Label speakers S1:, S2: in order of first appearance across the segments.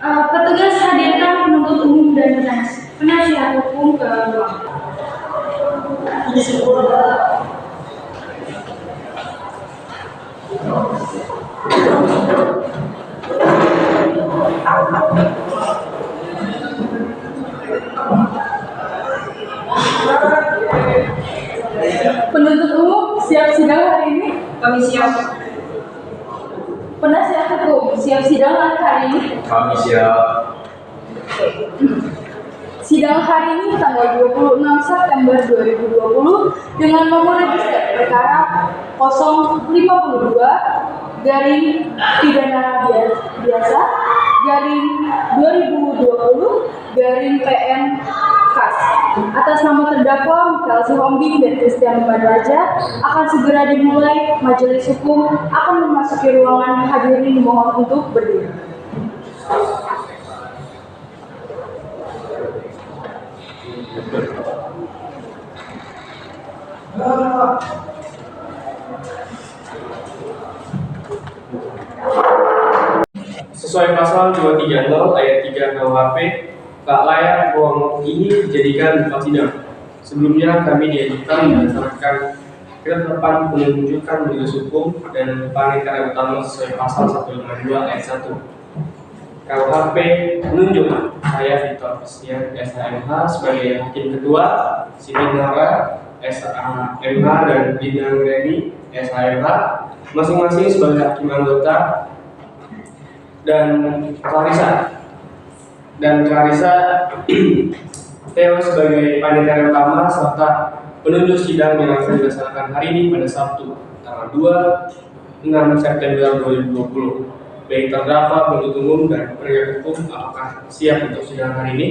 S1: Petugas hadirkan penuntut umum dan penasihat hukum ke ruang. Penuntut umum siap sidang hari ini?
S2: Kami siap.
S1: Penasihat hukum siap sidang hari ini?
S3: Kami siap.
S1: Sidang hari ini tanggal 26 September 2020 dengan nomor register perkara 052 garing pidana biasa garing 2020 garing PN KAS atas nama terdakwa Michael Sihombing dan Christian Badraja akan segera dimulai. Majelis hukum akan memasuki ruangan. Hadirin mohon untuk berdiri.
S4: Sesuai pasal 230 ayat 3 KUHP, tak layak ruang ini dijadikan tempat sidang. Sebelumnya kami diajukan berdasarkan ketetapan penunjukan majelis hukum dan panitera utama sesuai pasal 152 ayat 1 KUHP menunjuk saya Victor Christian SHMH sebagai hakim ketua, Siti Nara SHMH dan Dina Greni SHMH masing-masing sebagai hakim anggota, dan Clarissa Theo sebagai panitia utama serta penunjuk sidang yang akan dilaksanakan hari ini pada Sabtu tanggal 6 September 2020. Baik terdakwa, penuntut umum dan penegak hukum, apakah siap untuk sidang hari ini?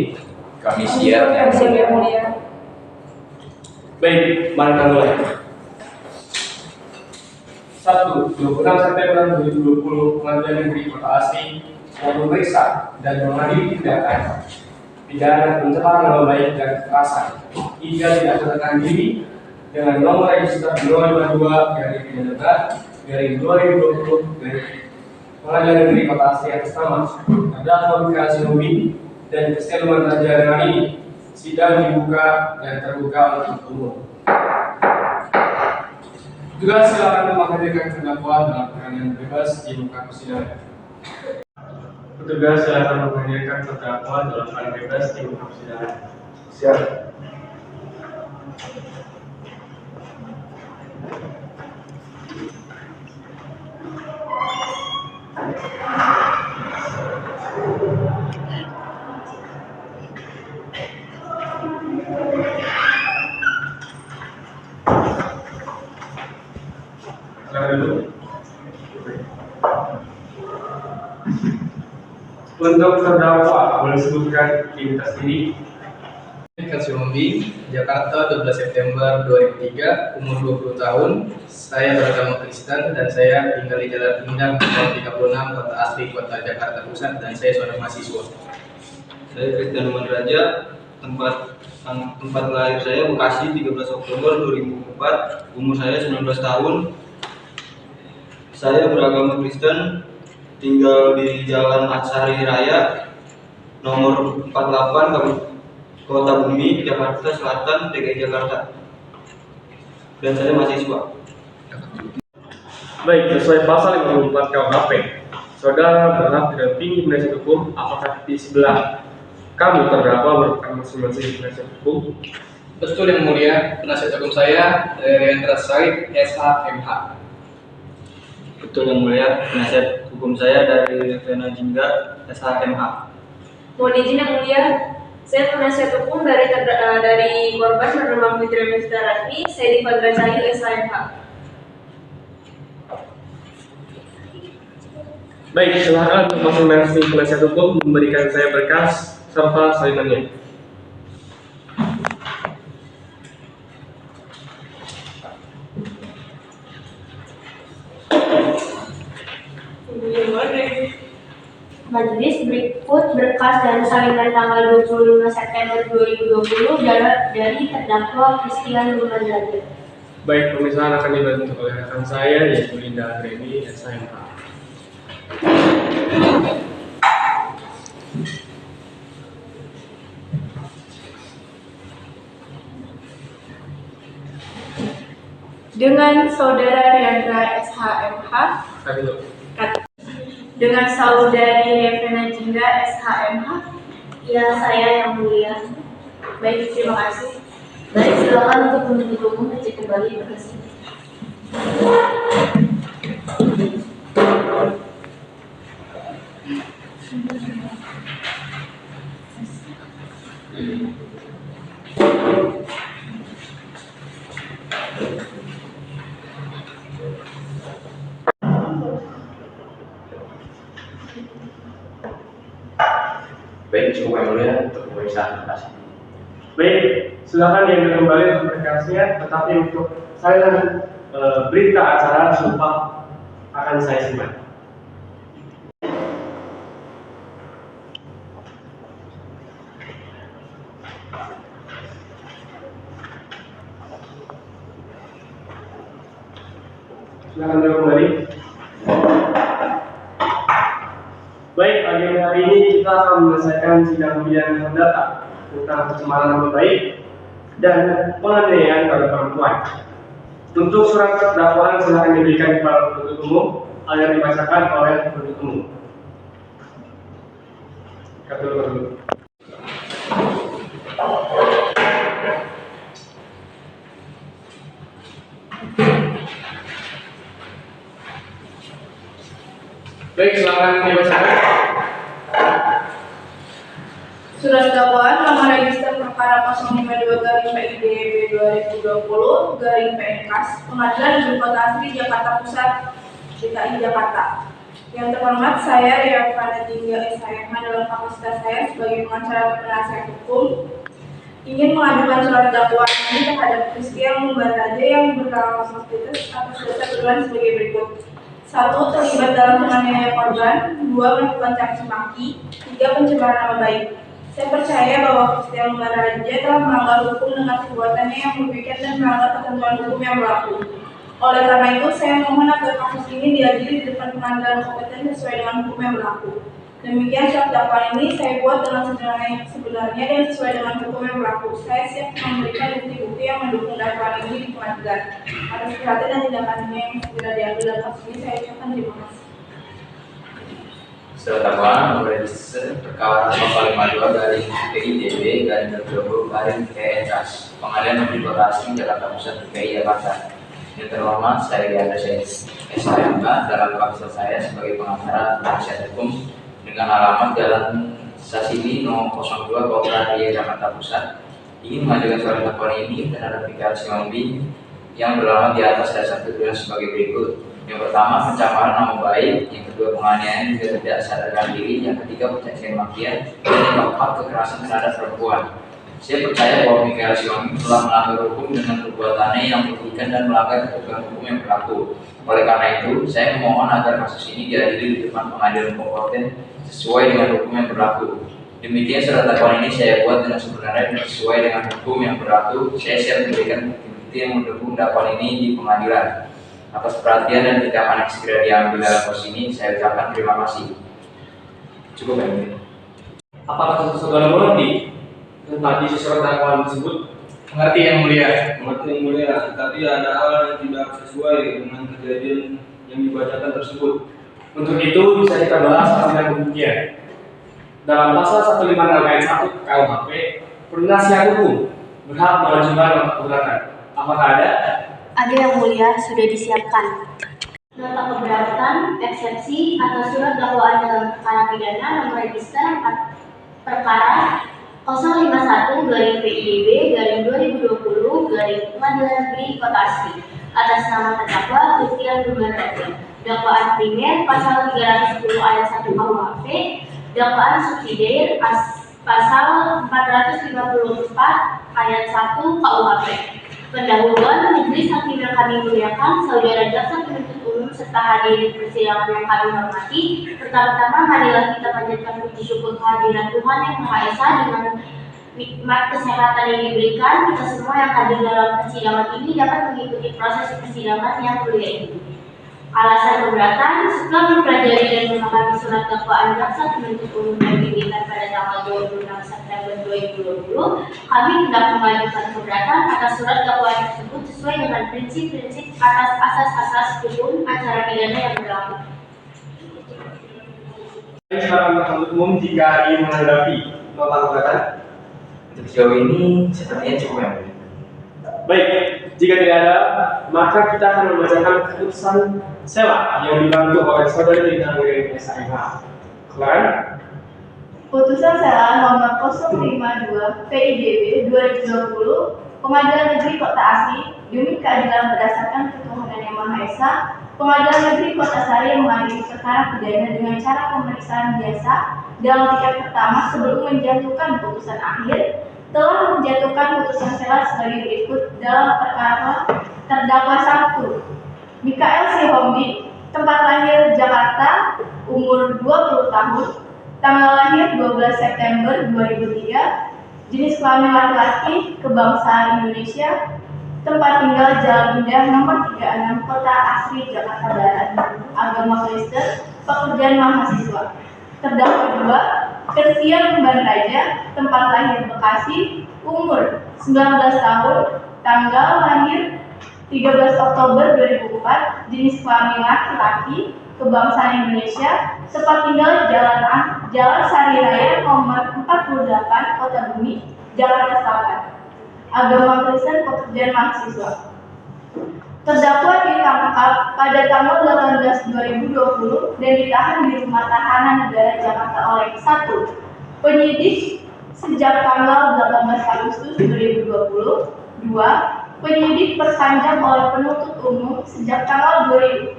S3: Kami siap.
S1: Siap yang mulia.
S4: Baik, mari kita mulai. Sabtu, 26 September 2020, Pengadilan Negeri Kota Asri memeriksa dan mengadili tindakan pidana pencemaran nama baik dan kekerasan hingga tidak menekan diri dengan nomor register 252 garing pidana berat garing 2020 garing Pengadilan Negeri Kota Asri atas nama terdakwa Michael Sihombing dan Christian Badraja dengan ini sidang dibuka dan terbuka untuk umum. Juga silakan menghadirkan terdakwa dalam keadaan bebas di muka persidangan. Petugas silakan menghadirkan terdakwa dalam keadaan bebas di muka persidangan.
S3: Siap.
S4: Untuk terdakwa boleh sebutkan identitas diri.
S5: Michael Sihombing, Jakarta 12 September 2003, umur 20 tahun. Saya beragama Kristen dan saya tinggal di Jalan Pindang, nomor 36, Kota Asri, Kota Jakarta Pusat, dan saya seorang mahasiswa.
S6: Saya Christian Badraja, tempat lahir saya Bekasi 13 Oktober 2004, umur saya 19 tahun. Saya beragama Kristen, tinggal di Jalan Atsari Raya, nomor 48, Kota Bumi, Jakarta Selatan, DKI Jakarta. Dan saya mahasiswa.
S4: Baik, sesuai pasal 54 KUHP, saudara berhak didampingi penasihat hukum. Apakah di sebelah kamu terdakwa merupakan masing-masing penasihat hukum?
S5: Betul yang mulia, penasihat hukum saya Rendra Said, SHMH.
S6: Betul yang mulia, penasihat hukum saya dari Vena Jingga, SHMH.
S2: Mohon izin yang mulia, saya penasihat hukum dari korban bernama Fitri Mifta Rasmi, saya Diva Gracayu, SHMH.
S4: Baik, silakan masing-masing penasihat hukum memberikan saya berkas serta salinannya.
S1: Majelis berikut berkas dan salinan tanggal 25 September 2020 dari terdakwa Christian Badraja.
S4: Baik, pemeriksaan akan dibantu oleh rekan saya yaitu Linda Greni, SHMH.
S1: Dengan Saudara Riandra SHMH, dengan Saudari Revena Jingga SHMH.
S7: Ya, saya yang mulia.
S1: Baik, terima kasih.
S7: Baik, silakan untuk penuntut umum dicek kembali berkas.
S3: Baik, cukup yang mulia untuk pemeriksaan berkas.
S4: Baik, silakan diambil kembali untuk berkasnya, tetapi untuk saya berita acara sumpah akan saya simpan. Silakan duduk kembali. Baik, pagi hari ini kita akan menyelesaikan sidang pidana perdata tentang pencemaran nama baik dan penganiayaan pada perempuan. Untuk surat dakwaan silakan diberikan kepada penuntut umum agar dibacakan oleh penuntut umum. Dulu. Baik, silakan dibacakan.
S1: Surat dakwaan nomor register perkara 052/PIDB 2020/PNKAS Pengadilan Negeri Kota Asri Jakarta Pusat DKI Jakarta. Yang terhormat, saya Revena Jingga SHMH dalam kapasitas saya sebagai pengacara dan penasihat hukum ingin mengajukan surat dakwaan ini terhadap Christian Baraja yang bernama Sospitus atas dasar tuduhan sebagai berikut. 1. Terlibat dalam penganiayaan korban. 2. Melakukan caci maki. 3. Pencemaran nama baik. Saya percaya bahwa Christian Baraja telah melanggar hukum dengan perbuatannya yang merugikan dan melanggar ketentuan hukum yang berlaku. Oleh karena itu, saya mohon agar kasus ini diadili di depan pengadilan kompeten sesuai dengan hukum yang berlaku. Demikian surat dakwaan ini saya buat dengan sebenarnya dan sesuai dengan hukum yang berlaku. Saya siap memberikan bukti-bukti yang mendukung dakwaan ini di pengadilan. Atas perhatian dan tindakannya yang segera diambil dalam kasus ini, saya ucapkan terima kasih.
S3: Surat dakwaan nomor register perkara 052 dari PIDB garing 2020 garing PNKAS Pengadilan Negeri Kota Asri Jakarta Pusat DKI Jakarta. Yang terhormat, saya Riandra SHMH dalam kapasitas saya sebagai pengacara dan penasihat hukum dengan alamat Jalan Sasili No. 02 Kota Jakarta Pusat ingin mengajukan surat dakwaan ini terhadap Mikael Sihombing yang beralamat di atas dasar tuduhan sebagai berikut. Yang pertama, pencemaran nama baik. Yang kedua, penganiayaan juga tidak sadarkan diri. Yang ketiga, pencacian makian. Dan yang keempat, kekerasan terhadap perempuan. Saya percaya bahwa Mikael Sihombing telah melanggar hukum dengan perbuatannya yang merugikan dan melanggar ketentuan hukum yang berlaku. Oleh karena itu, saya memohon agar kasus ini diadili di depan pengadilan kompeten sesuai dengan hukum yang berlaku. Demikian surat dakwaan ini saya buat dengan sebenarnya dan sesuai dengan hukum yang berlaku. Saya siap memberikan bukti yang mendukung dakwaan ini di pengadilan. Atas perhatian dan tindakan yang segera diambil dalam kasus ini, saya ucapkan terima kasih. Cukup ya.
S4: Apakah saudara mengerti tentang isi surat dakwaan tersebut?
S5: Mengerti yang mulia.
S6: Mengerti yang mulia, tapi ada hal yang tidak sesuai dengan kejadian yang dibacakan tersebut.
S4: Untuk itu bisa kita bahas dengan demikian. Dalam pasal 156 ayat 1 KUHP, penasihat hukum berhak mengajukan nota keberatan. Apakah ada?
S7: Ada yang mulia, sudah disiapkan. Nota keberatan, eksepsi atas surat dakwaan dalam perkara pidana nomor register perkara 051/PIDB/2020 Pengadilan Negeri Kota Asri atas nama terdakwa Christian Baraja. Dakwaan primer pasal 310 ayat 1 KUHP, dakwaan subsidiar pasal 454 ayat 1 KUHP. Pendahuluan, majelis hakim yang kami muliakan, saudara jaksa penuntut umum serta hadirin persidangan yang kami hormati. Pertama-tama, marilah kita panjatkan puji syukur kehadiran Tuhan Yang Maha Esa dengan nikmat kesehatan yang diberikan. Kita semua yang hadir dalam persidangan ini dapat mengikuti proses persidangan yang mulia ini. Alasan keberatan setelah mempelajari dan memahami surat dakwaan jaksa penuntut umum yang diberikan pada tanggal 26 September 2020, kami hendak mengajukan keberatan atas surat dakwaan tersebut sesuai dengan prinsip-prinsip atas asas-asas hukum acara pidana yang berlaku.
S4: Silakan penuntut umum jika ingin menanggapi nota gugatan.
S3: Untuk sejauh ini sepertinya cukup ya.
S4: Baik, jika tidak ada, maka kita akan membacakan keputusan sela yang dibantu oleh saudari Rina Wirin SIH. Silakan.
S1: Putusan sela nomor 052 PIDB 2020 Pengadilan Negeri Kota Asri demi keadilan berdasarkan ketuhanan yang Maha Esa, Pengadilan Negeri Kota Sari yang mengadili perkara pidana dengan cara pemeriksaan biasa dalam tingkat pertama sebelum menjatuhkan putusan akhir telah menjatuhkan putusan sela sebagai berikut dalam perkara terdakwa 1. Mikael Sihombing, tempat lahir Jakarta, umur 20 tahun, tanggal lahir 12 September 2003, jenis kelamin laki-laki, kebangsaan Indonesia, tempat tinggal Jalan Indah nomor 36 Kota Asri Jakarta Barat, agama Kristen, pekerjaan mahasiswa. Terdakwa 2, Christian Banraja, tempat lahir Bekasi, umur 19 tahun, tanggal lahir 13 Oktober 2004, jenis kelamin laki-laki, kebangsaan Indonesia, tempat tinggal Jalan Sari Raya nomor 48 Kota Bumi, Jakarta Selatan. Agama Kristen, pekerjaan mahasiswa. Terdakwa ditangkap pada tanggal 18 2020 dan ditahan di Rumah Tahanan Negara Jakarta oleh 1. Penyidik sejak tanggal 18 Agustus 2020. 2. Penyidik perpanjang oleh penuntut umum sejak tanggal 20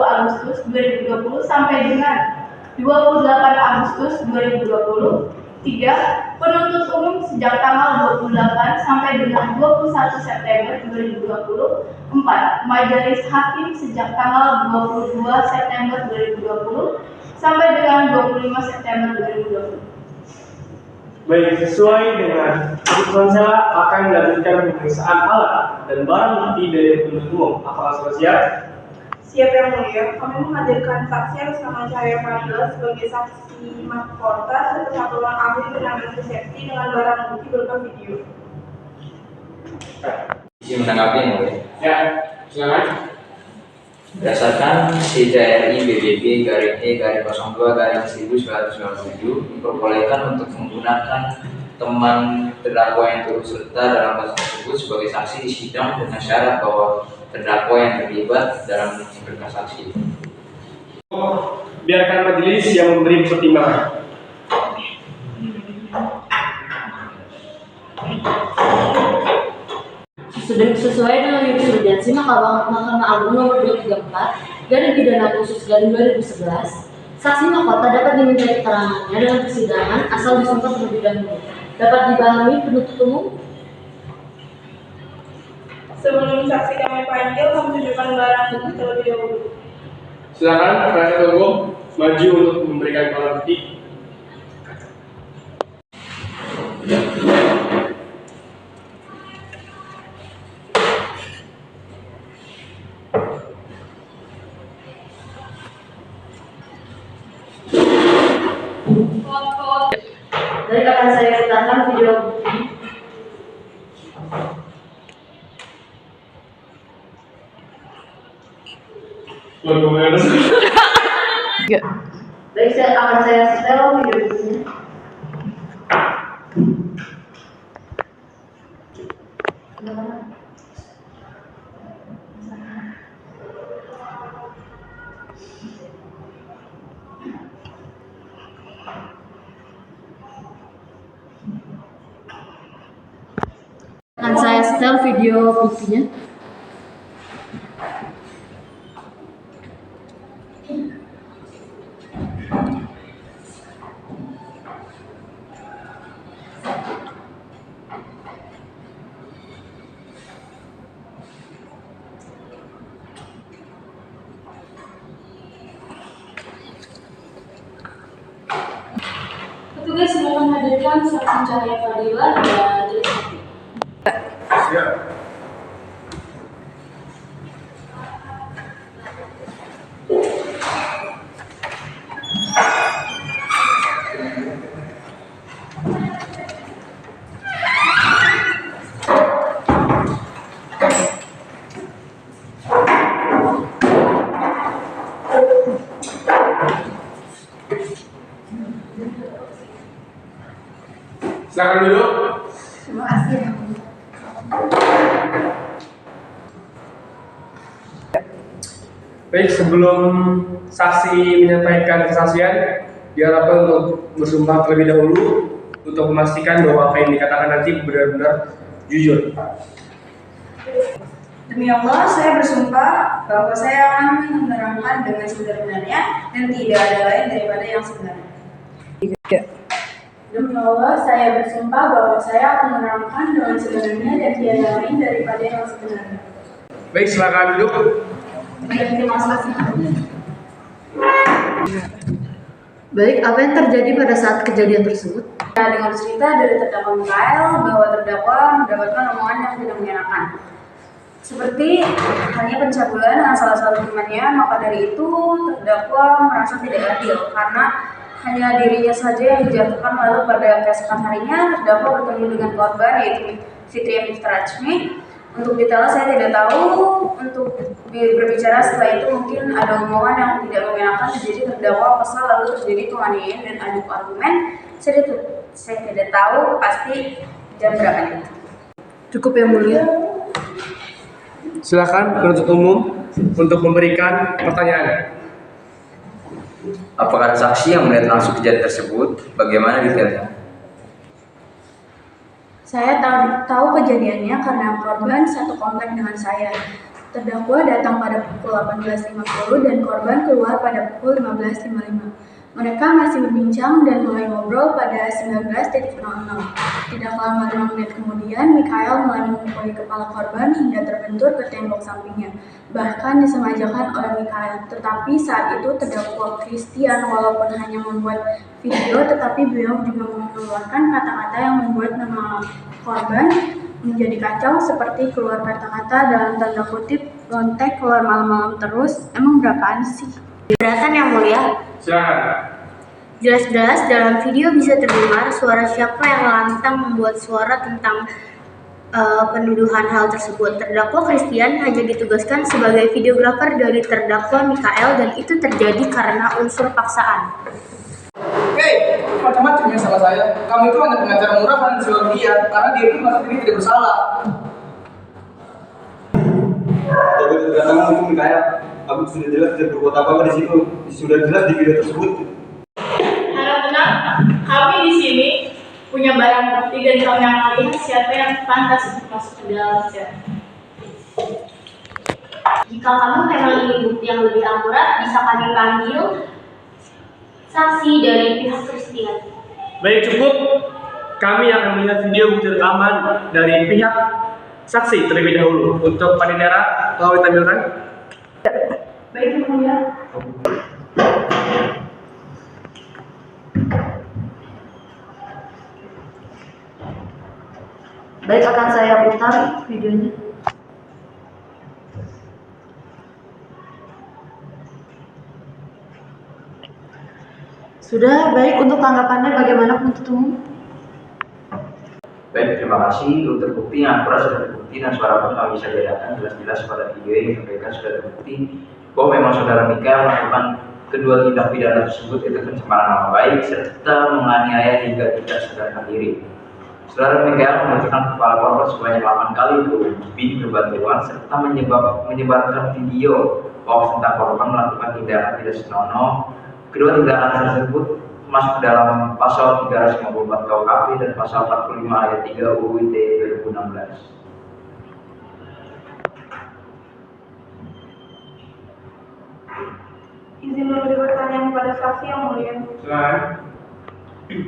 S1: Agustus 2020 sampai dengan 28 Agustus 2020. 3. Penuntut umum sejak tanggal 28 sampai dengan 21 September 2020. 4. Majelis hakim sejak tanggal 22 September 2020 sampai dengan 25 September 2020.
S4: Baik, sesuai dengan keputusan sela akan dilanjutkan pemeriksaan alat dan barang bukti dari penuntut umum. Apakah sudah siap?
S1: Siap yang mulia, kami menghadirkan saksi Rusama Cahaya Fadila sebagai saksi mahkota serta satuan ahli penanganan resepsi dengan barang bukti berupa video.
S3: Izin menanggapi yang mulia.
S4: Ya, silakan.
S3: Berdasarkan CJRI BBB /E/02/1997 diperbolehkan untuk menggunakan teman terdakwa yang turut serta dalam kasus tersebut sebagai saksi di sidang dengan syarat bahwa terdakwa yang terlibat dalam berkas saksi.
S4: Biarkan majelis yang memberi pertimbangan.
S8: Sesuai dengan jurisprudensi Mahkamah Agung nomor 234 garing pidana khusus garing 2011, saksi mahkota dapat dimintai keterangannya dalam persidangan asal disumpah terlebih dahulu. Dapat dipahami penuntut umum?
S1: Sebelum saksi kami panggil, kami tunjukkan barang bukti terlebih dahulu.
S4: Silakan penasihat hukum maju untuk memberikan barang bukti.
S8: Baik, akan saya putarkan video bukti. Baik, akan saya setel video buktinya. Akan saya setel video buktinya.
S1: Petugas sedang menghadirkan saksi Cahaya Fadila dan
S4: Siap. Silakan duduk.
S1: Terima kasih.
S4: Baik, sebelum saksi menyampaikan kesaksian, diharapkan untuk bersumpah terlebih dahulu untuk memastikan bahwa apa yang dikatakan nanti benar-benar jujur.
S1: Demi Allah, saya bersumpah bahwa saya akan menerangkan dengan sebenarnya dan tidak ada lain daripada yang sebenarnya. Demi Allah, saya bersumpah bahwa saya akan menerangkan dengan sebenarnya dan tiada lain daripada yang sebenarnya.
S4: Baik, silakan duduk.
S1: Baik, terima kasih.
S8: Baik, apa yang terjadi pada saat kejadian tersebut?
S1: Saya dengar cerita dari terdakwa Mikael bahwa terdakwa mendapatkan omongan yang tidak mengenakan. Seperti hanya pencabulan dengan salah satu temannya, maka dari itu terdakwa merasa tidak adil karena hanya dirinya saja yang dijatuhkan. Lalu pada keesokan harinya terdakwa bertemu dengan korban yaitu Fitria Miftarajmi. Untuk detail saya tidak tahu, untuk berbicara setelah itu mungkin ada omongan yang tidak mengenakan, jadi terdakwa kesal lalu terjadi penganiayaan dan adu argumen. Saya tidak tahu pasti jam berapa.
S8: Cukup yang mulia.
S4: Silakan penuntut umum untuk memberikan pertanyaan.
S3: Apakah saksi yang melihat langsung kejadian tersebut? Bagaimana detailnya?
S1: Saya tahu kejadiannya karena korban satu komplek dengan saya. Terdakwa datang pada pukul 18.50 dan korban keluar pada pukul 15.55. Mereka masih berbincang dan mulai ngobrol pada 19.00. Tidak lama 5 menit kemudian, Mikael mulai memukuli kepala korban hingga terbentur ke tembok sampingnya. Bahkan disengajakan oleh Mikael. Tetapi saat itu terdakwa Christian walaupun hanya membuat video, tetapi beliau juga mengeluarkan kata-kata yang membuat nama korban menjadi kacau, seperti keluar kata-kata dalam tanda kutip lontek keluar malam-malam terus. Emang berapaan sih?
S7: Keberatan yang mulia.
S4: Silakan.
S7: Jelas-jelas dalam video bisa terdengar suara siapa yang lantang membuat suara tentang penuduhan hal tersebut. Terdakwa Christian hanya ditugaskan sebagai videografer dari terdakwa Mikael dan itu terjadi karena unsur paksaan.
S5: Hei, macam-macam yang salah saya. Kamu itu hanya pengacara murah dan disuruh dia karena dia itu merasa diri tidak bersalah.
S6: Tapi kedatangan hukum Mikael, aku sudah jelas tidak berbuat apa-apa di situ. Sudah jelas di video tersebut.
S1: Harap tenang, kami di sini punya barang bukti dan kami akan lihat siapa yang pantas untuk masuk ke dalam sel.
S7: Jika kamu memang ingin bukti yang lebih akurat, bisa kami panggil saksi dari pihak Christian.
S4: Baik, cukup. Kami akan melihat video bukti rekaman dari pihak saksi terlebih dahulu. Untuk Panitera, mau ditampilkan?
S1: Baik, Yang Mulia.
S8: Baik, akan saya putar videonya. Sudah, baik. Untuk tanggapannya bagaimana penuntut umum?
S3: Baik, terima kasih. Untuk bukti yang akurat sudah terbukti dan suara pun kami bisa bedakan jelas-jelas pada video yang disampaikan sudah terbukti bahwa memang saudara Mikael melakukan kedua tindak pidana tersebut, yaitu pencemaran nama baik serta menganiaya hingga tidak sadarkan diri. Saudara Mikael memecahkan kepala korban sebanyak 8 kali lebih berbatuan serta menyebarkan video hoax tentang korban melakukan tindakan tidak senonoh. Kedua tindakan tersebut masuk dalam pasal 354 KUHP dan pasal 45 ayat 3 UU ITE 2016.
S1: Izin memberi pertanyaan kepada saksi yang mulia.
S4: Silakan.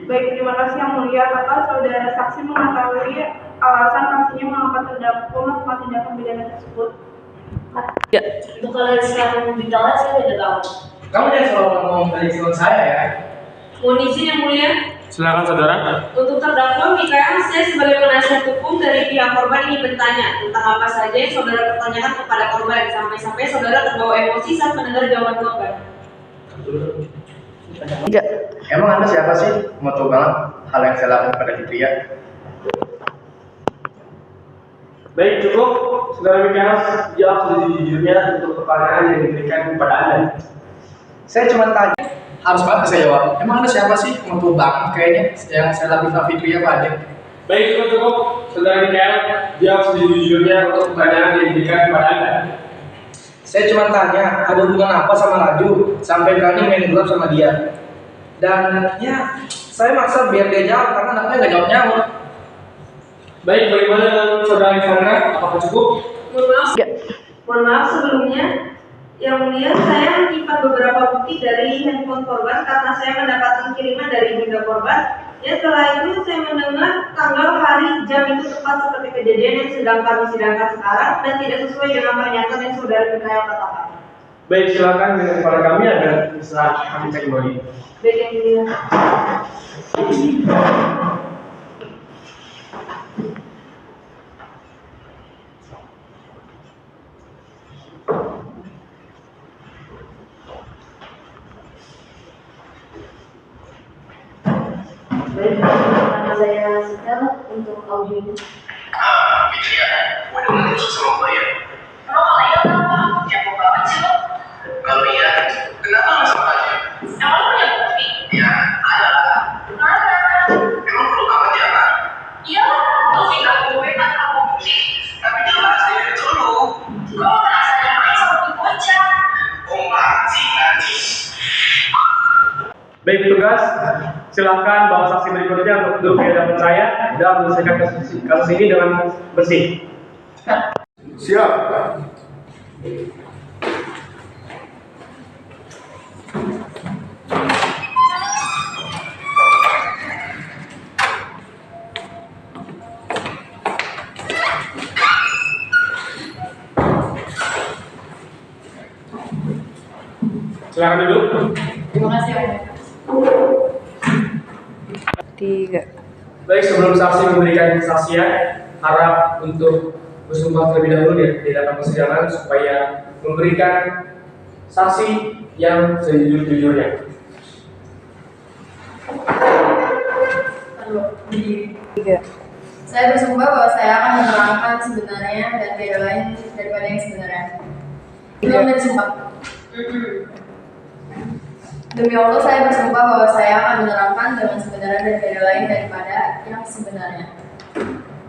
S1: Baik, terima kasih yang mulia. Apakah saudara saksi mengetahui alasan pastinya mengapa terdakwa melakukan tindakan pidana tersebut?
S8: Untuk alasan detailnya saya tidak tahu.
S5: Kamu jangan selalu ngomong dari sudut saya ya.
S2: Mohon izin yang mulia.
S4: Silakan saudara.
S2: Untuk terdakwa Mikael, saya sebagai penasihat hukum dari pihak korban ingin bertanya tentang apa saja yang saudara pertanyakan kepada korban sampai-sampai saudara terbawa emosi saat mendengar jawaban korban.
S8: Tidak.
S5: Emang Anda siapa sih? Mau tahu banget hal yang saya lakukan pada Fitria.
S4: Baik, cukup. Saudara Mikael, jawab sejujurnya untuk pertanyaan yang diberikan kepada Anda.
S5: Saya cuma tanya, harus banget saya jawab. Emang ada siapa sih yang tua banget kayaknya yang saya Labifah Fitri apa aja?
S4: Baik, cukup. Saudara Mikael, jawab sejujurnya untuk pertanyaan yang diberikan kepada Anda.
S5: Saya cuma tanya, ada hubungan apa sama Raju sampai berani main gelap sama dia? Dan ya, saya maksa biar dia jawab karena anaknya nggak jawab-jawab.
S4: Baik, bagaimana dengan saudara Alexandra? Apakah cukup?
S2: Mohon maaf sebelumnya. Yang mulia, saya menyimpan beberapa bukti dari handphone korban karena saya mendapatkan kiriman dari bunda korban. Ya, setelah itu saya mendengar tanggal, hari, jam itu tepat seperti kejadian yang sedang kami sidangkan sekarang dan tidak sesuai dengan pernyataan yang saudara Mikael katakan.
S4: Baik, silakan dengan kepada kami agar bisa kami cek kembali.
S2: Baik, yang mulia.
S8: Baik, karena saya setel untuk audio ini.
S9: Gitu ya, udah mulai sama gue ya. Emang kalau iya kenapa? Jago banget sih lo. Kalau iya, kenapa nggak sama aja? Emang lo punya bukti? Ya, ada lah. Mana? Emang perlu banget ya kan? Iya, lo bilang gue tanpa bukti. Tapi jelas dia itu lo. Lo merasa dia main sama tuh bocah. Oh, mati nanti.
S4: Baik, tugas. Silakan bawa saksi berikutnya untuk duduk di hadapan saya dan menyelesaikan kasus ini dengan bersih.
S10: Siap.
S4: Silakan duduk.
S8: Terima kasih.
S4: Baik, sebelum saksi memberikan kesaksian, harap untuk bersumpah terlebih dahulu di dalam persidangan supaya memberikan saksi yang sejujur-jujurnya.
S11: Saya bersumpah bahwa saya akan menerangkan sebenarnya dan tidak lain daripada yang sebenarnya. Belum dari sumpah. Demi Allah, saya bersumpah bahwa saya akan menerangkan dengan sebenarnya dan tidak lain daripada yang sebenarnya.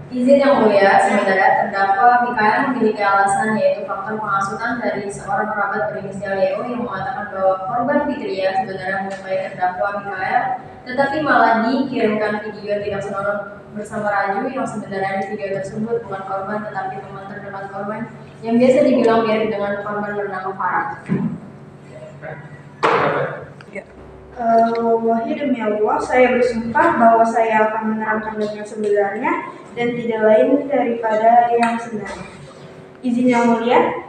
S11: Izin yang mulia, sebenarnya terdakwa Mikael memiliki alasan yaitu faktor penghasutan dari seorang kerabat berinisial Leo yang mengatakan bahwa korban Fitria sebenarnya menyukai terdakwa Mikael, tetapi malah dikirimkan video tidak senonoh bersama Raju yang sebenarnya di video tersebut bukan korban tetapi teman terdekat korban yang biasa dibilang mirip dengan korban bernama Farah.
S1: Wallahi demi Allah, saya bersumpah bahwa saya akan menerangkan dengan sebenarnya dan tidak lain daripada yang sebenarnya. Izin yang mulia,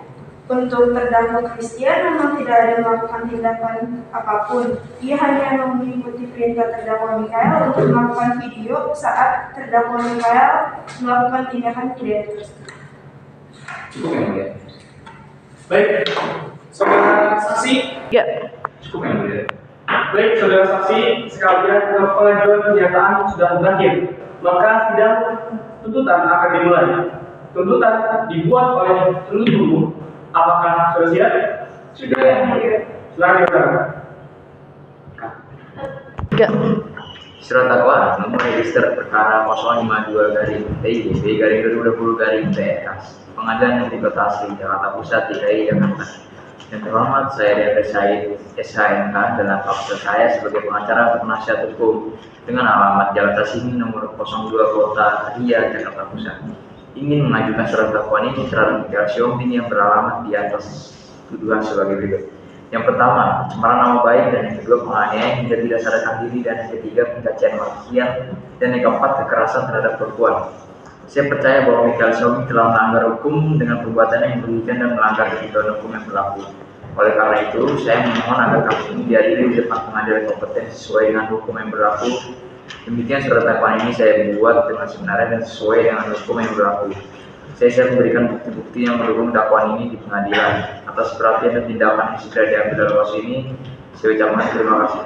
S1: untuk terdakwa Christian memang tidak ada melakukan tindakan apapun. Ia hanya mengikuti perintah terdakwa Mikael untuk melakukan video saat terdakwa Mikael melakukan tindakan pidana tersebut.
S3: Cukup ya, mulia.
S4: Baik, saudara saksi.
S3: Ya. Cukup ya, mulia.
S4: Baik, saudara saksi sekalian, pengajuan pernyataan sudah berakhir, maka sidang tuntutan akan dimulai. Tuntutan dibuat oleh penuntut umum. Apakah sudah siap?
S3: Sudah ya, mulia.
S4: Silakan.
S3: Surat dakwaan nomor register perkara 052/TIB/2020/PNS Pengadilan Negeri Kota Asri Jakarta Pusat DKI Jakarta. Yang terhormat, saya Dr. Said SHMK dalam kapasitas saya sebagai pengacara atau penasihat hukum dengan alamat Jalan Tasimi nomor 02 Kota Ria Jakarta Pusat. Ingin mengajukan surat dakwaan ini terhadap Mikael Siombing yang beralamat di atas tuduhan sebagai berikut. Yang pertama, pencemaran nama baik, dan yang kedua penganiayaan hingga tidak sadarkan diri, dan yang ketiga pencacian makian, dan yang keempat kekerasan terhadap perempuan. Saya percaya bahwa Mikael Siombing telah melanggar hukum dengan perbuatannya yang merugikan dan melanggar ketentuan hukum yang berlaku. Oleh karena itu, saya memohon agar kasus ini diadili di depan pengadilan kompeten sesuai dengan hukum yang berlaku. Demikian surat dakwaan ini saya buat dengan sebenarnya dan sesuai dengan hukum yang berlaku. Saya siap memberikan bukti-bukti yang mendukung dakwaan ini di pengadilan. Atas perhatian dan tindakan yang sudah diambil dalam kasus ini, saya ucapkan terima kasih.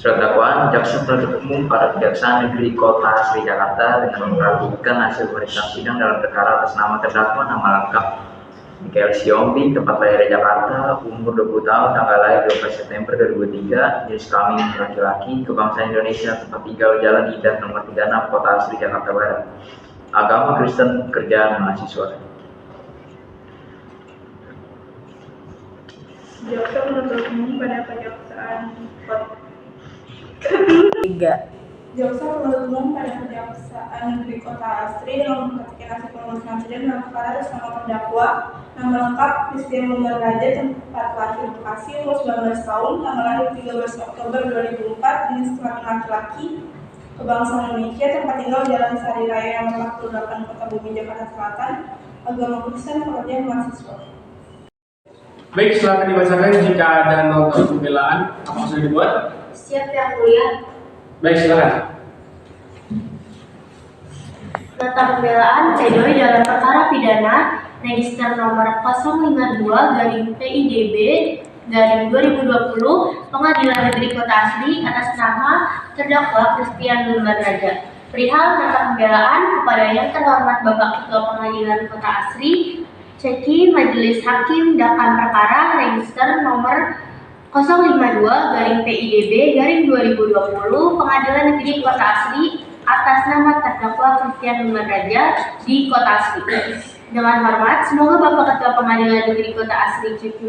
S3: Surat dakwaan Jaksa Penuntut Umum pada Kejaksaan Negeri Kota Asri Jakarta dengan memperhatikan hasil pemeriksaan sidang dalam perkara atas nama terdakwa, nama lengkap Michael Siombing, tempat lahir Jakarta, umur 20 tahun, tanggal lahir 12 September 2003, jenis kelamin laki-laki, kebangsaan Indonesia, tempat tinggal Jalan Indah nomor 36, Kota Asri, Jakarta Barat. Agama Kristen, pekerjaan mahasiswa.
S1: Jaksa penuntut umum pada Kejaksaan Jaksa penuntut umum pada Kejaksaan Negeri Kota Asri dalam menghasilkan hasil pemeriksaan sidang dalam perkara atas nama terdakwa, nama lengkap Christian Lumbar Raja, tempat lahir Bekasi, umur 19 tahun, tanggal lahir 13 Oktober 2004, jenis kelamin laki-laki, kebangsaan Indonesia, tempat tinggal Jalan Sari Raya nomor 48, Kota Bumi, Jakarta Selatan, agama Kristen, pekerjaan mahasiswa.
S4: Baik, silakan dibacakan jika ada nota pembelaan. Apa sudah dibuat?
S7: Siap Yang Mulia.
S4: Baik, silakan.
S7: Nota pembelaan pledoi dalam perkara pidana register nomor 052/PIDB/2020 Pengadilan Negeri Kota Asri atas nama terdakwa Christian Lumbar Raja. Perihal nota pembelaan kepada yang terhormat Bapak Ketua Pengadilan Kota Asri, Ceki Majelis Hakim Dakwaan Perkara register nomor 052/PIDB/2020 Pengadilan Negeri Kota Asri atas nama terdakwa Christian Lumbar Raja di Kota Asri. Dengan hormat, semoga Bapak Ketua Pengadilan Negeri Kota Asri Ceki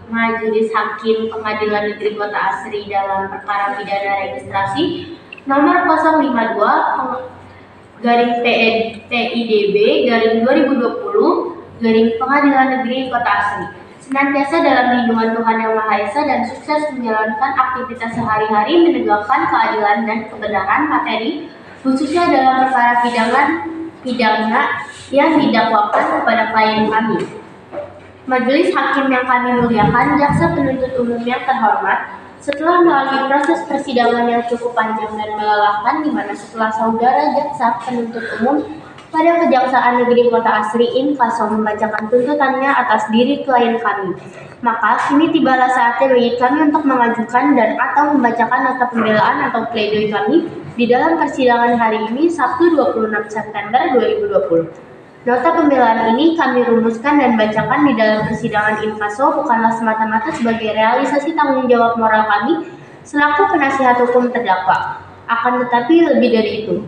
S7: Majelis Hakim Pengadilan Negeri Kota Asri dalam perkara pidana registrasi nomor 052/PIDB/2020 Pengadilan Negeri Kota Asri senantiasa dalam lindungan Tuhan Yang Maha Esa dan sukses menjalankan aktivitas sehari-hari menegakkan keadilan dan kebenaran materi khususnya dalam perkara pidana yang didakwakan kepada klien kami. Majelis Hakim yang kami muliakan, jaksa penuntut umum yang terhormat, setelah melalui proses persidangan yang cukup panjang dan melelahkan di mana setelah saudara jaksa penuntut umum pada Kejaksaan Negeri Kota Asri Inkaso membacakan tuntutannya atas diri klien kami, maka kini tibalah saatnya bagi kami untuk mengajukan dan atau membacakan nota pembelaan atau pledoi kami di dalam persidangan hari ini Sabtu 26 September 2020. Nota pembelaan ini kami rumuskan dan bacakan di dalam persidangan Inkaso bukanlah semata-mata sebagai realisasi tanggung jawab moral kami selaku penasihat hukum terdakwa. Akan tetapi lebih dari itu,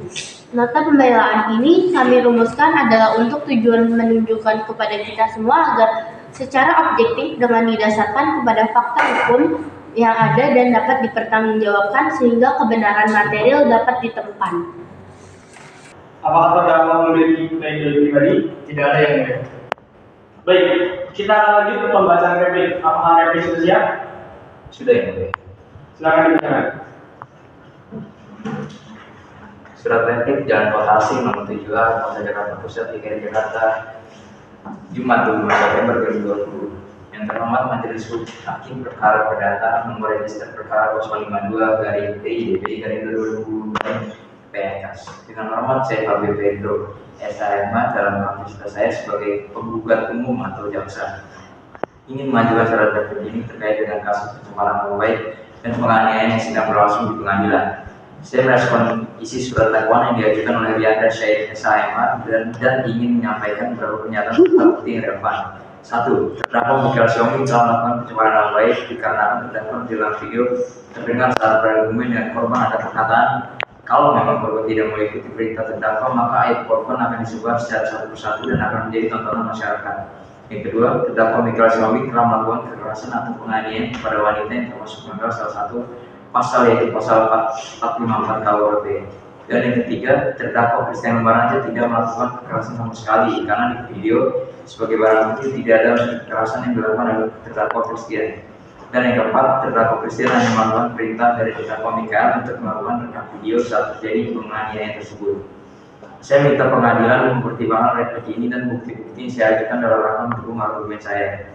S7: nota pembelaan ini kami rumuskan adalah untuk tujuan menunjukkan kepada kita semua agar secara objektif dengan didasarkan kepada fakta hukum yang ada dan dapat dipertanggungjawabkan sehingga kebenaran material dapat ditemukan.
S12: Apakah terdakwa memiliki pledoi pribadi? Tidak ada yang mulia. Baik, kita akan lanjut ke pembacaan replik. Apakah replik sudah siap?
S3: Sudah yang mulia.
S12: Silakan dibacakan.
S3: Surat replik Jalan Kota Asri nomor 7 Kota Jakarta Pusat, DKI Jakarta, Jumat 22 September 2020. Yang terhormat Majelis Hakim Perkara Perdata nomor register perkara 052/PIDB/2020 PNKAS. Dengan hormat saya Fabio Pedro SHM dalam kapasitas saya sebagai penggugat umum atau jaksa ingin mengajukan surat replik ini terkait dengan kasus pencemaran nama baik dan penganiayaan yang sedang berlangsung di pengadilan. Saya merespon isi surat dakwaan yang diajukan oleh Rianda Syed SHM dan ingin menyampaikan beberapa pernyataan tentang bukti yang relevan. 1. Terdakwa Michael Siombing telah melakukan pencemaran nama baik dikarenakan terdakwa di dalam video terdengar saat berargumen dengan korban ada perkataan, kalau memang korban tidak mengikuti perintah terdakwa maka aib korban akan disebar secara satu persatu dan akan menjadi tontonan masyarakat. Yang kedua, terdakwa Michael Siombing telah melakukan kekerasan atau penganiayaan kepada wanita yang termasuk melanggar salah satu pasal yaitu pasal 454 KUHP. Dan yang ketiga, terdakwa Christian Lumbar Raja tidak melakukan kekerasan sama sekali karena di video sebagai barang bukti tidak ada kekerasan yang dilakukan oleh terdakwa Christian. Dan yang keempat, terdakwa Christian hanya melakukan perintah dari terdakwa Michael untuk melakukan rekam video saat terjadi penganiayaan tersebut. Saya minta pengadilan mempertimbangkan replik ini dan bukti-bukti yang saya ajukan dalam rangka mendukung argumen saya.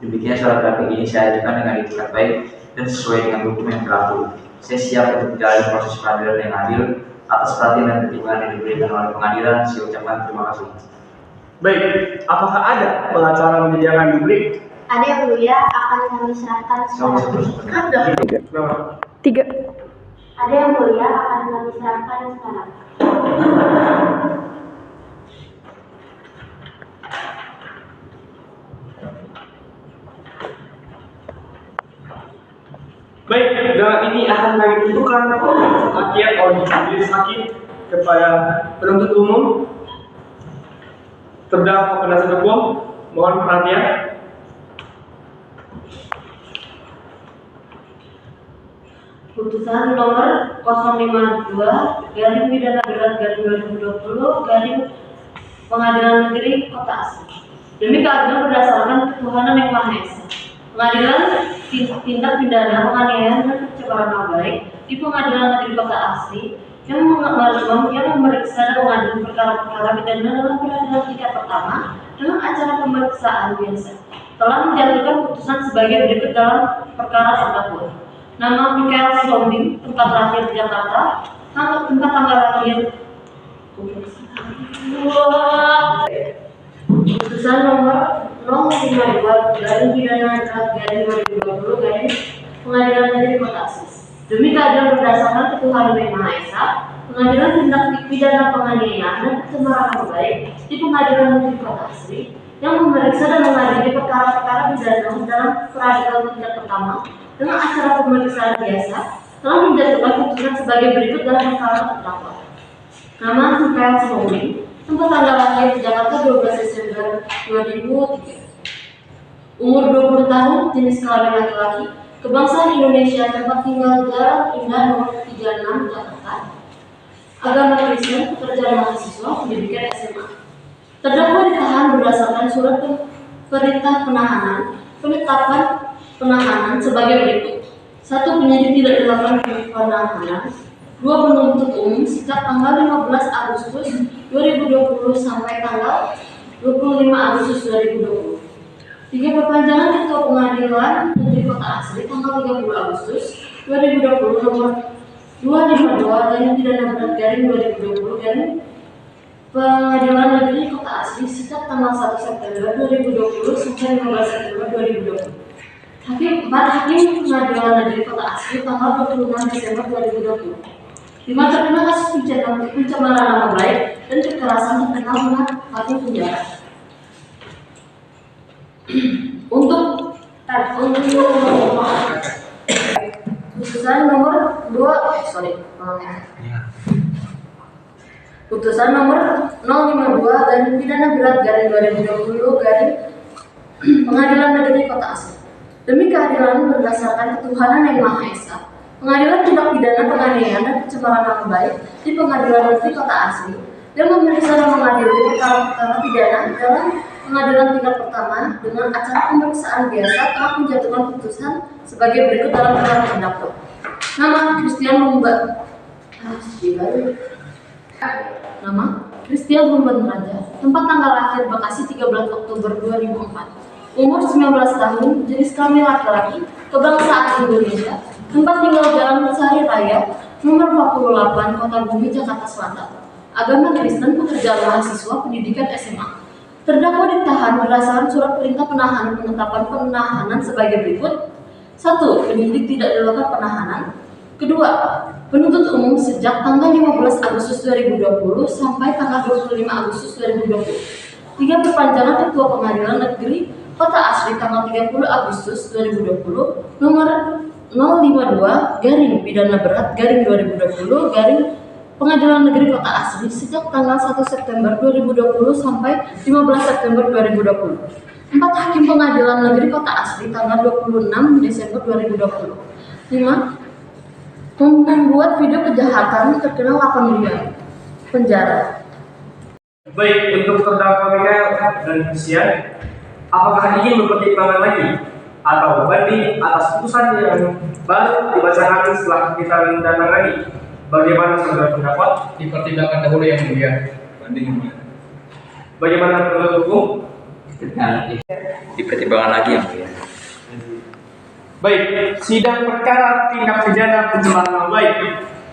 S3: Demikian surat replik ini saya ajukan dengan itikat baik dan sesuai dengan hukum yang berlaku. Saya siap untuk menjalani proses peradilan yang adil atas perhatian dan pertimbangan yang diberikan oleh pengadilan. Saya ucapkan terima kasih.
S12: Baik, apakah ada pengacara menyediakan duplik?
S7: Ada yang mulia, akan kami serahkan sekarang.
S1: Tiga.
S7: Ada yang mulia, akan kami serahkan sekarang.
S4: Baik, dan ini akan kami tentukan hakikat oleh majelis hakim kepada penuntut umum, terdakwa penasihat hukum. Mohon perhatian.
S8: Putusan nomor 052 garing pidana berat garing 2020 garing Pengadilan Negeri Kota Asri. Demi keadilan berdasarkan ketuhanan yang Maha Esa. Pengadilan tindak pidana penganiayaan dan pencemaran nama baik di Pengadilan Negeri Kota Asri yang memeriksa dan mengadili perkara-perkara pidana dalam peradilan tingkat pertama dengan acara pemeriksaan biasa telah menjatuhkan putusan sebagai berikut dalam perkara terdakwa. Nama Mikael Sihombing, tempat lahir Jakarta, tempat tanggal lahir putusan nomor 052 garing pidana berat garing 2020 garing Pengadilan Negeri Kota Asri. Demi keadilan berdasarkan ketuhanan yang Maha Esa, Pengadilan tindak pidana penganiayaan dan pencemaran nama baik di Pengadilan Negeri Kota Asri yang memeriksa dan mengadili perkara-perkara pidana dalam peradilan tingkat pertama dengan acara pemeriksaan biasa telah menjatuhkan putusan sebagai berikut dalam perkara terdakwa. Nama Mikael Sihombing, tempat tanggal lahir Jakarta 12 Desember 2003. Umur 20 tahun, jenis kelamin laki-laki, kebangsaan Indonesia, tempat tinggal Jalan Indah nomor 36 Jakarta. Agama Kristen, pekerjaan mahasiswa, pendidikan SMA. Terdakwa ditahan berdasarkan surat perintah penetapan penahanan sebagai berikut. 1. Penyidik tidak dilakukan penahanan. 2. Penuntut umum sejak tanggal 15 Agustus 2020 sampai tanggal 25 Agustus 2020. 3. Perpanjangan Ketua Pengadilan Negeri Kota Asri tanggal 30 Agustus 2020 nomor 252 garing pidana berat garing 2020 garing Pengadilan Negeri Kota Asri sejak tanggal 1 September 2020 sampai 15 September 2020. Hakim Pengadilan Negeri Kota Asri tanggal 26 Desember 2020. 5. Terkena kasus pencemaran nama baik dan kekerasan terkena hakim penjara. Untuk putusan nomor 052 garing pidana berat garing 2020 garing Pengadilan Negeri Kota Asri. Demi keadilan berdasarkan ketuhanan yang Maha Esa, Pengadilan tindak pidana penganiayaan dan pencemaran nama baik di Pengadilan Negeri Kota Asri yang memeriksa dan mengadili perkara-perkara pidana dalam pengadilan tingkat pertama dengan acara pemeriksaan biasa telah menjatuhkan putusan sebagai berikut dalam perkara terdakwa. Nama Christian Lumban Raja, tempat tanggal lahir Bekasi 13 Oktober 2004. Umur 19 tahun, jenis kelamin laki-laki, kebangsaan Indonesia, tempat tinggal Jalan Sari Raya, nomor 48, Kota Bumi, Jakarta Selatan. Agama Kristen, pekerjaan mahasiswa, pendidikan SMA. Terdakwa ditahan berdasarkan surat perintah penetapan penahanan sebagai berikut. 1. Penyidik tidak dilakukan penahanan. 2. Penuntut umum sejak tanggal 15 Agustus 2020 sampai tanggal 25 Agustus 2020. 3. Perpanjangan Ketua Pengadilan Negeri Kota Asri tanggal 30 Agustus 2020 nomor 052 garing pidana berat garing 2020 garing Pengadilan Negeri Kota Asri sejak tanggal 1 September 2020 sampai 15 September 2020. 4. Hakim Pengadilan Negeri Kota Asri tanggal 26 Desember 2020. 5. Membuat video kejahatan terkena 8 bulan penjara.
S4: Baik, untuk terdakwa Mikael dan Christian, apakah ingin mempertimbangkan lagi atau banding atas putusan yang baru dibacakan setelah kita mendatangani? Bagaimana saudara pendapat?
S5: Dipertimbangkan dahulu yang mulia.
S3: Banding.
S4: Bagaimana menurut hukum?
S3: Dipertimbangkan lagi yang mulia.
S4: Baik, sidang perkara tindak pidana pencemaran nama baik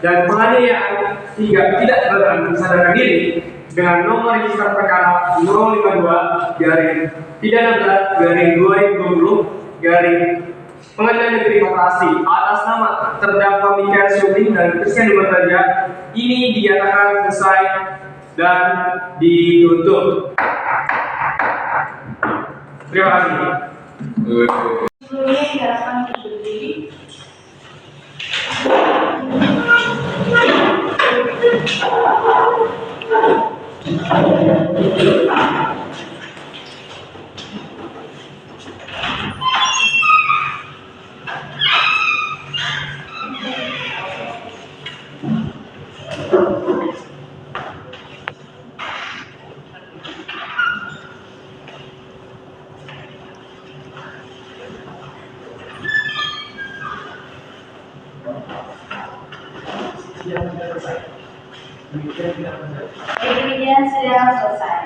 S4: dan penganiayaan tidak bersadarkan diri dengan nomor register perkara 052 garing pidana berat garing 2020 garing Pengadilan Negeri Kota Asri atas nama terdakwa Mikael Sihombing dan Christian Lumban Raja ini dinyatakan selesai dan ditutup. Terima kasih.
S1: Sebelumnya diharapkan untuk berdiri.
S7: Demikian sudah selesai.